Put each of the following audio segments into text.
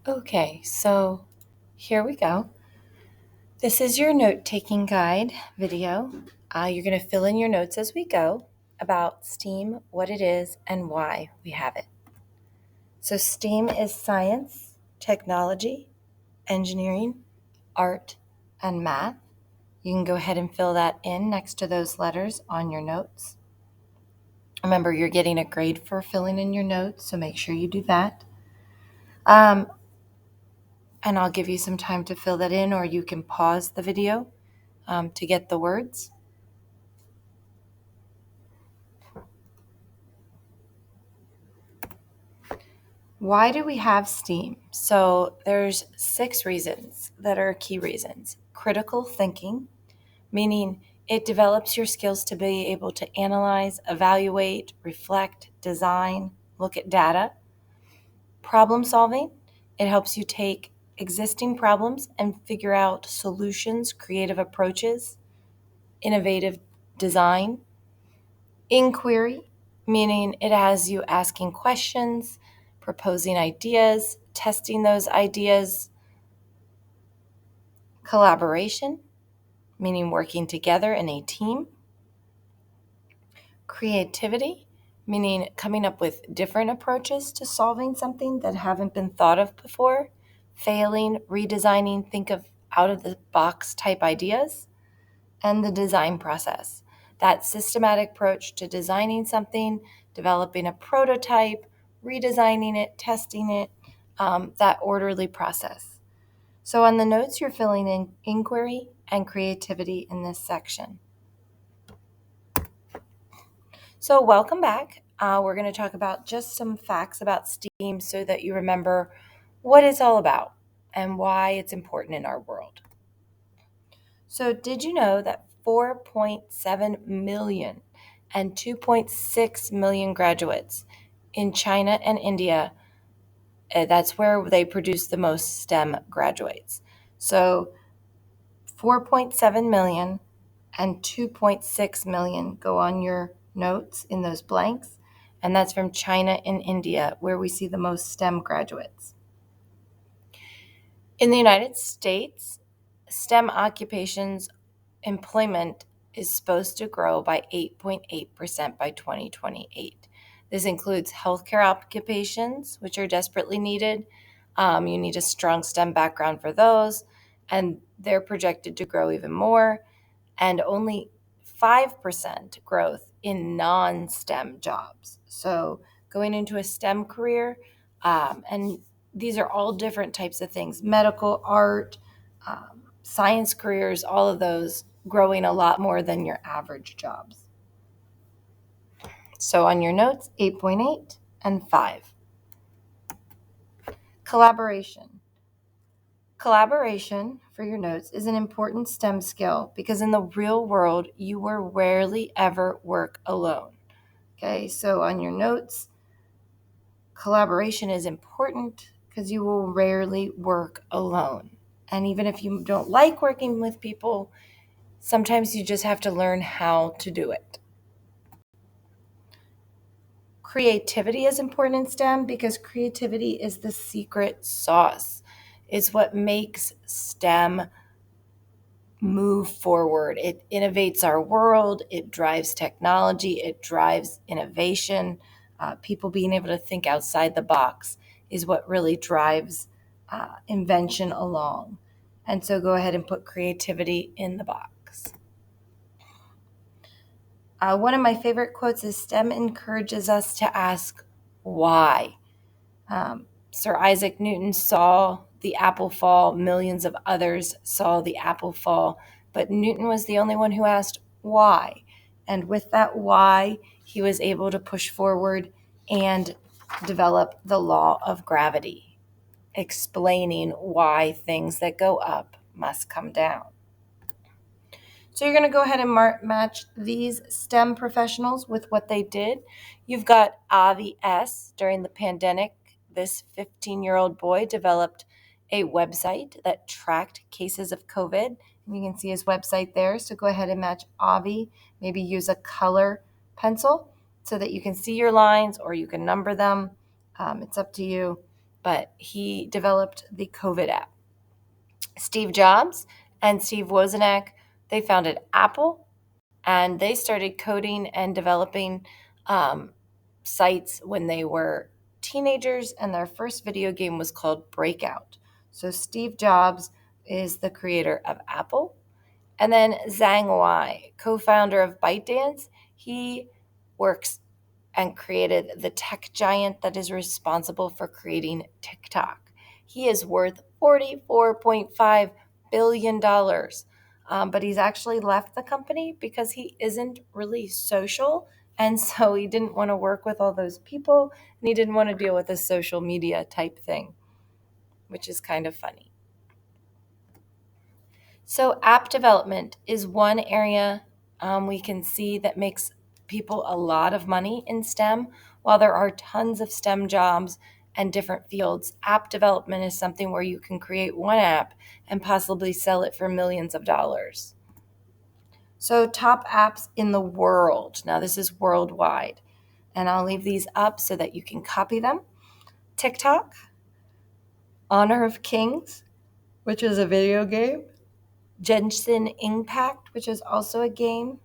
Okay, so here we go. This is your note-taking guide video. You're going to fill in your notes as we go about STEAM, what it is, and why we have it. So STEAM is science, technology, engineering, art, and math. You can go ahead and fill that in next to those letters on your notes. Remember, you're getting a grade for filling in your notes, so make sure you do that. And I'll give you some time to fill that in, or you can pause the video to get the words. Why do we have STEAM? So there's 6 reasons that are key reasons. Critical thinking, meaning it develops your skills to be able to analyze, evaluate, reflect, design, look at data. Problem solving, it helps you take existing problems and figure out solutions, creative approaches, innovative design. Inquiry, meaning it has you asking questions, proposing ideas, testing those ideas. Collaboration, meaning working together in a team. Creativity, meaning coming up with different approaches to solving something that haven't been thought of before. Failing, redesigning, think of out of the box type ideas. And the design process, that systematic approach to designing something, developing a prototype, redesigning it, testing it, that orderly process. So on the notes, you're filling in inquiry and creativity in this section. So welcome back. We're going to talk about just some facts about STEAM so that you remember what it's all about and why it's important in our world. So did you know that 4.7 million and 2.6 million graduates in China and India, that's where they produce the most STEM graduates. So 4.7 million and 2.6 million go on your notes in those blanks, and that's from China and India, where we see the most STEM graduates. In the United States, STEM occupations employment is supposed to grow by 8.8% by 2028. This includes healthcare occupations, which are desperately needed. You need a strong STEM background for those, and they're projected to grow even more, and only 5% growth in non-STEM jobs. So going into a STEM career, and these are all different types of things, medical, art, science careers, all of those growing a lot more than your average jobs. So on your notes, 8.8 and 5. Collaboration. Collaboration, for your notes, is an important STEM skill because in the real world, you will rarely ever work alone. Okay, so on your notes, collaboration is important because you will rarely work alone. And even if you don't like working with people, sometimes you just have to learn how to do it. Creativity is important in STEM because creativity is the secret sauce. It's what makes STEM move forward. It innovates our world, it drives technology, it drives innovation. People being able to think outside the box is what really drives invention along. And so go ahead and put creativity in the box. One of my favorite quotes is STEM encourages us to ask why. Sir Isaac Newton saw the apple fall. Millions of others saw the apple fall. But Newton was the only one who asked why. And with that why, he was able to push forward and develop the law of gravity, explaining why things that go up must come down. So you're going to go ahead and match these STEM professionals with what they did. You've got Avi S. During the pandemic, this 15-year-old boy developed a website that tracked cases of COVID. And you can see his website there. So go ahead and match Avi. Maybe use a color pencil so that you can see your lines or you can number them. It's up to you. but he developed the COVID app. Steve Jobs and Steve Wozniak, they founded Apple, and they started coding and developing sites when they were teenagers, and their first video game was called Breakout. So Steve Jobs is the creator of Apple. And then Zhang Wei, co-founder of ByteDance, he works and created the tech giant that is responsible for creating TikTok. He is worth $44.5 billion. But he's actually left the company because he isn't really social. And so he didn't want to work with all those people, and he didn't want to deal with a social media type thing, which is kind of funny. So app development is one area we can see that makes people a lot of money in STEM. While there are tons of STEM jobs and different fields, app development is something where you can create one app and possibly sell it for millions of dollars. So top apps in the world. Now this is worldwide, and I'll leave these up so that you can copy them. TikTok, Honor of Kings, which is a video game. Genshin Impact, which is also a game.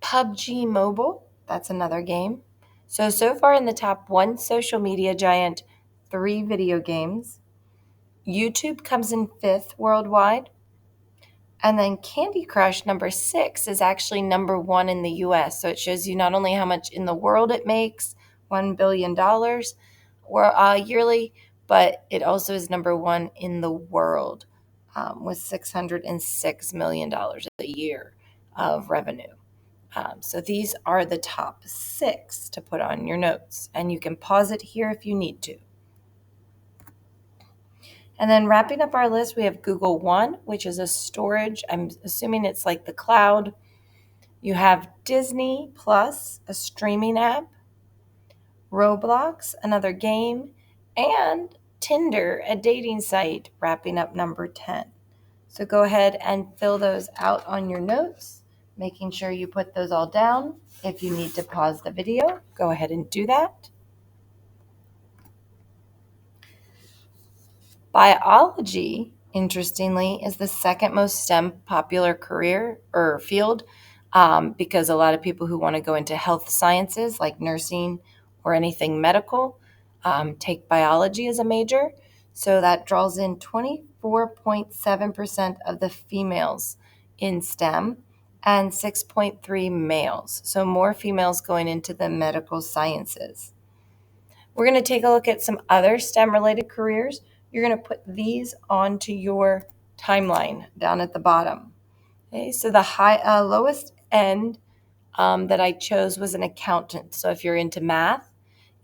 PUBG Mobile, that's another game. So far in the top, one social media giant, 3 video games. YouTube comes in 5th worldwide. And then Candy Crush, number 6, is actually number 1 in the US. So it shows you not only how much in the world it makes, $1 billion yearly, but it also is number 1 in the world with $606 million a year of revenue. So these are the top 6 to put on your notes, and you can pause it here if you need to. And then wrapping up our list, we have Google One, which is a storage. I'm assuming it's like the cloud. You have Disney Plus, a streaming app. Roblox, another game. And Tinder, a dating site, wrapping up number 10. So go ahead and fill those out on your notes, making sure you put those all down. If you need to pause the video, go ahead and do that. Biology, interestingly, is the second most STEM popular career or field because a lot of people who want to go into health sciences like nursing or anything medical take biology as a major. So that draws in 24.7% of the females in STEM and 6.3 males. So more females going into the medical sciences. We're going to take a look at some other STEM-related careers. You're going to put these onto your timeline down at the bottom. Okay, so the lowest end that I chose was an accountant. So if you're into math,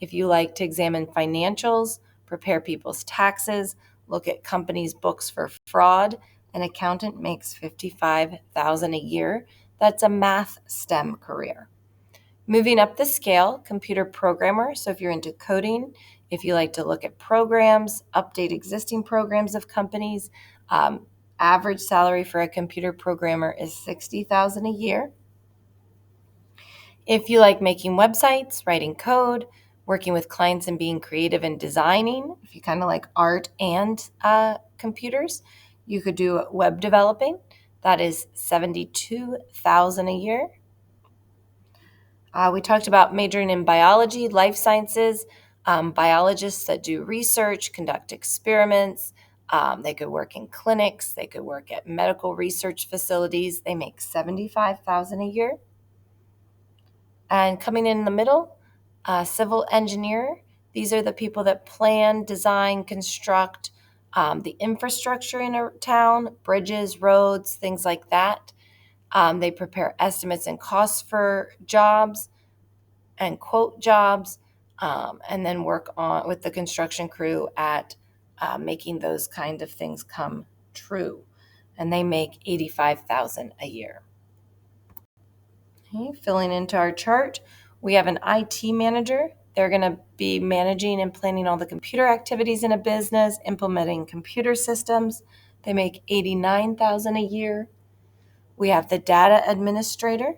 if you like to examine financials, prepare people's taxes, look at companies' books for fraud, an accountant makes $55,000 a year. That's a math STEM career. Moving up the scale, computer programmer. So if you're into coding, if you like to look at programs, update existing programs of companies, average salary for a computer programmer is $60,000 a year. If you like making websites, writing code, working with clients and being creative and designing, if you kind of like art and computers, you could do web developing. That is $72,000 a year. We talked about majoring in biology, life sciences, biologists that do research, conduct experiments. They could work in clinics. They could work at medical research facilities. They make $75,000 a year. And coming in the middle, civil engineer. These are the people that plan, design, construct the infrastructure in a town, bridges, roads, things like that. They prepare estimates and costs for jobs and quote jobs, and then work on with the construction crew at making those kind of things come true. And they make $85,000 a year. Okay, filling into our chart, we have an IT manager. They're going to be managing and planning all the computer activities in a business, implementing computer systems. They make $89,000 a year. We have the data administrator.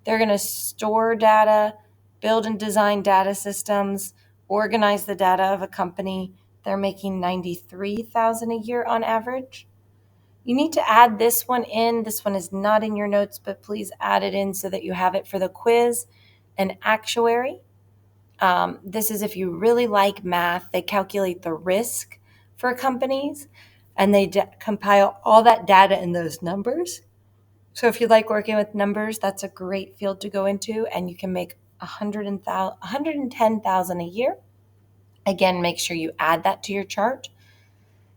They're going to store data, build and design data systems, organize the data of a company, they're making $93,000 a year on average. You need to add this one in. This one is not in your notes, but please add it in so that you have it for the quiz. An actuary. This is if you really like math, they calculate the risk for companies and they compile all that data in those numbers. So if you like working with numbers, that's a great field to go into, and you can make $110,000 a year. Again, make sure you add that to your chart.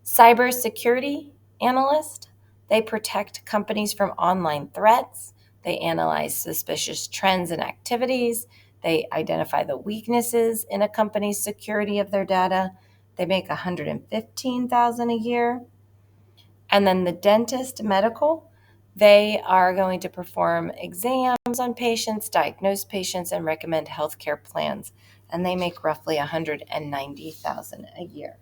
Cybersecurity analyst, they protect companies from online threats. They analyze suspicious trends and activities. They identify the weaknesses in a company's security of their data. They make $115,000 a year. And then the dentist medical, they are going to perform exams on patients, diagnose patients, and recommend healthcare plans. And they make roughly $190,000 a year.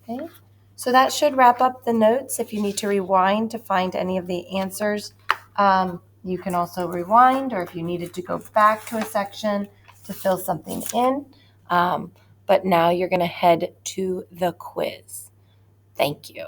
Okay, so that should wrap up the notes. If you need to rewind to find any of the answers, you can also rewind, or if you needed to go back to a section to fill something in. But now you're going to head to the quiz. Thank you.